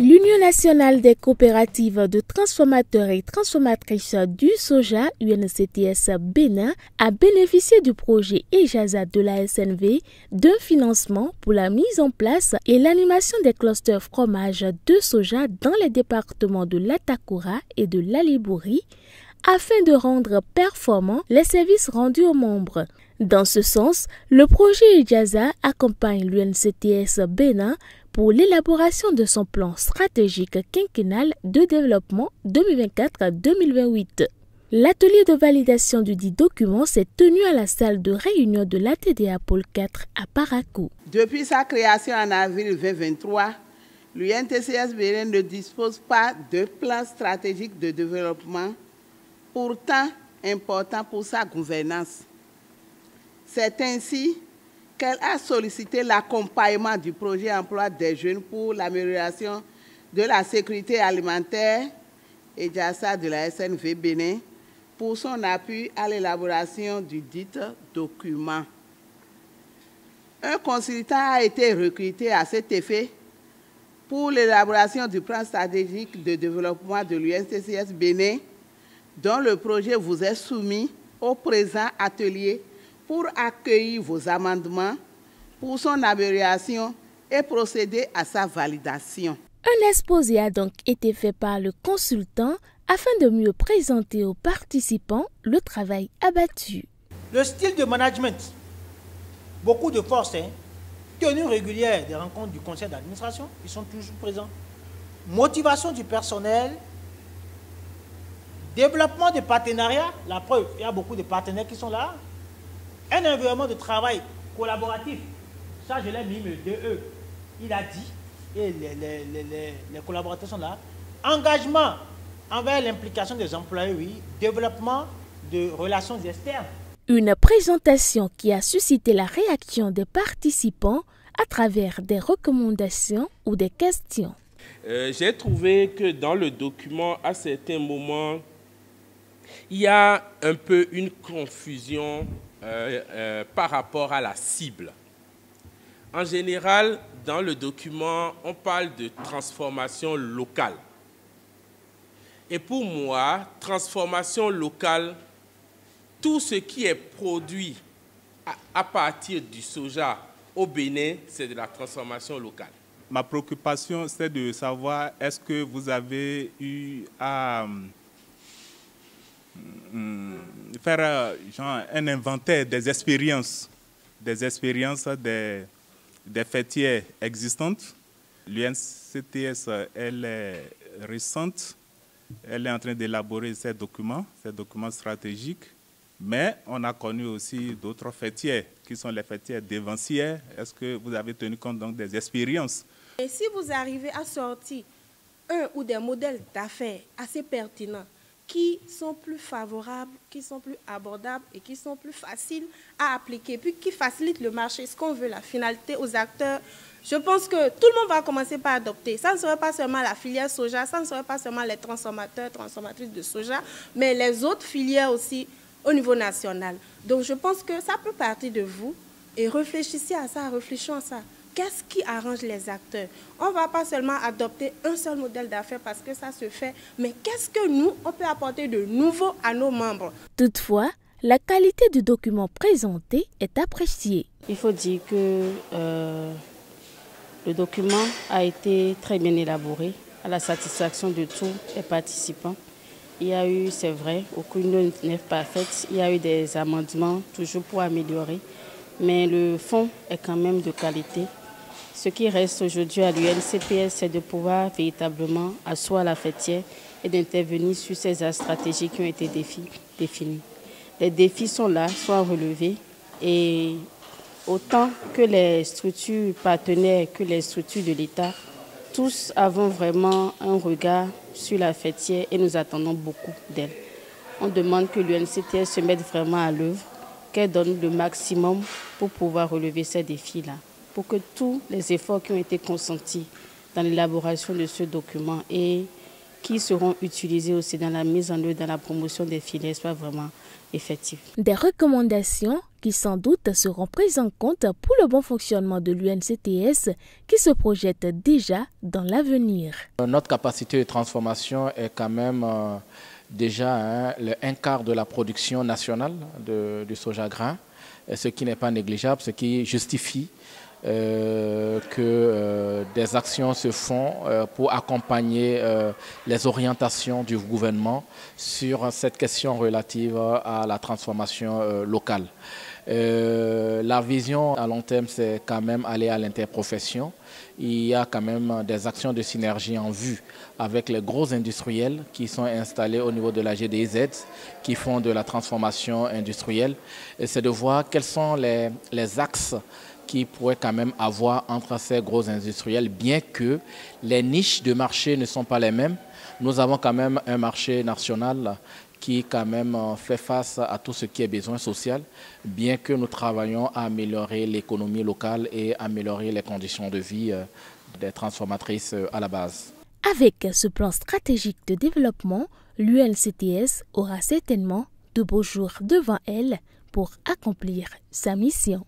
L'Union nationale des coopératives de transformateurs et transformatrices du soja, UNCTS Bénin, a bénéficié du projet EJASA de la SNV d'un financement pour la mise en place et l'animation des clusters fromage de soja dans les départements de l'Atakura et de l'Aliburi, afin de rendre performants les services rendus aux membres. Dans ce sens, le projet EJASA accompagne l'UNCTS Bénin pour l'élaboration de son plan stratégique quinquennal de développement 2024-2028. L'atelier de validation du dit document s'est tenu à la salle de réunion de l'ATDA Pôle 4 à Parakou. Depuis sa création en avril 2023, l'UNCTS Bénin ne dispose pas de plan stratégique de développement, pourtant important pour sa gouvernance. C'est ainsi qu'elle a sollicité l'accompagnement du projet emploi des jeunes pour l'amélioration de la sécurité alimentaire et EJASA de la SNV Bénin pour son appui à l'élaboration du dit document. Un consultant a été recruté à cet effet pour l'élaboration du plan stratégique de développement de l'UNCTS Bénin, dont le projet vous est soumis au présent atelier pour accueillir vos amendements pour son amélioration et procéder à sa validation. Un exposé a donc été fait par le consultant afin de mieux présenter aux participants le travail abattu. Le style de management, beaucoup de force, tenue régulière des rencontres du conseil d'administration, ils sont toujours présents. Motivation du personnel, développement des partenariats, la preuve, il y a beaucoup de partenaires qui sont là. Un environnement de travail collaboratif, ça je l'ai mis, le 2E, il a dit, et les collaborateurs sont là. Engagement envers l'implication des employés, oui. Développement de relations externes. Une présentation qui a suscité la réaction des participants à travers des recommandations ou des questions. J'ai trouvé que dans le document, à certains moments, il y a un peu une confusion par rapport à la cible. En général, dans le document, on parle de transformation locale. Et pour moi, transformation locale, tout ce qui est produit à partir du soja au Bénin, c'est de la transformation locale. Ma préoccupation, c'est de savoir est-ce que vous avez eu à faire un inventaire des expériences des fêtières existantes. L'UNCTS, elle est récente, elle est en train d'élaborer ces documents stratégiques, mais on a connu aussi d'autres fêtières qui sont les fêtières dévancières. Est-ce que vous avez tenu compte donc des expériences? Et si vous arrivez à sortir un ou des modèles d'affaires assez pertinents, qui sont plus favorables, qui sont plus abordables et qui sont plus faciles à appliquer, puis qui facilitent le marché, ce qu'on veut, la finalité aux acteurs. Je pense que tout le monde va commencer par adopter. Ça ne serait pas seulement la filière soja, ça ne serait pas seulement les transformateurs, transformatrices de soja, mais les autres filières aussi au niveau national. Donc je pense que ça peut partir de vous et réfléchissez à ça, réfléchissons à ça. Qu'est-ce qui arrange les acteurs? On ne va pas seulement adopter un seul modèle d'affaires parce que ça se fait, mais qu'est-ce que nous, on peut apporter de nouveau à nos membres? Toutefois, la qualité du document présenté est appréciée. Il faut dire que le document a été très bien élaboré à la satisfaction de tous les participants. Il y a eu, c'est vrai, aucune n'est parfaite, il y a eu des amendements toujours pour améliorer, mais le fond est quand même de qualité. Ce qui reste aujourd'hui à l'UNCTS, c'est de pouvoir véritablement asseoir la fêtière et d'intervenir sur ces axes stratégiques qui ont été définis. Les défis sont là, sont à relever, et autant que les structures partenaires que les structures de l'État, tous avons vraiment un regard sur la fêtière et nous attendons beaucoup d'elle. On demande que l'UNCTS se mette vraiment à l'œuvre, qu'elle donne le maximum pour pouvoir relever ces défis-là, pour que tous les efforts qui ont été consentis dans l'élaboration de ce document et qui seront utilisés aussi dans la mise en œuvre, dans la promotion des filières soient vraiment effectifs. Des recommandations qui sans doute seront prises en compte pour le bon fonctionnement de l'UNCTS qui se projette déjà dans l'avenir. Notre capacité de transformation est quand même déjà un quart de la production nationale du soja grain, ce qui n'est pas négligeable, ce qui justifie que des actions se font pour accompagner les orientations du gouvernement sur cette question relative à la transformation locale. La vision à long terme, c'est quand même aller à l'interprofession. Il y a quand même des actions de synergie en vue avec les gros industriels qui sont installés au niveau de la GDZ, qui font de la transformation industrielle. Et c'est de voir quels sont les axes qui pourrait quand même avoir entre ces gros industriels, bien que les niches de marché ne sont pas les mêmes. Nous avons quand même un marché national qui quand même fait face à tout ce qui est besoin social, bien que nous travaillons à améliorer l'économie locale et améliorer les conditions de vie des transformatrices à la base. Avec ce plan stratégique de développement, l'UNCTS aura certainement de beaux jours devant elle pour accomplir sa mission.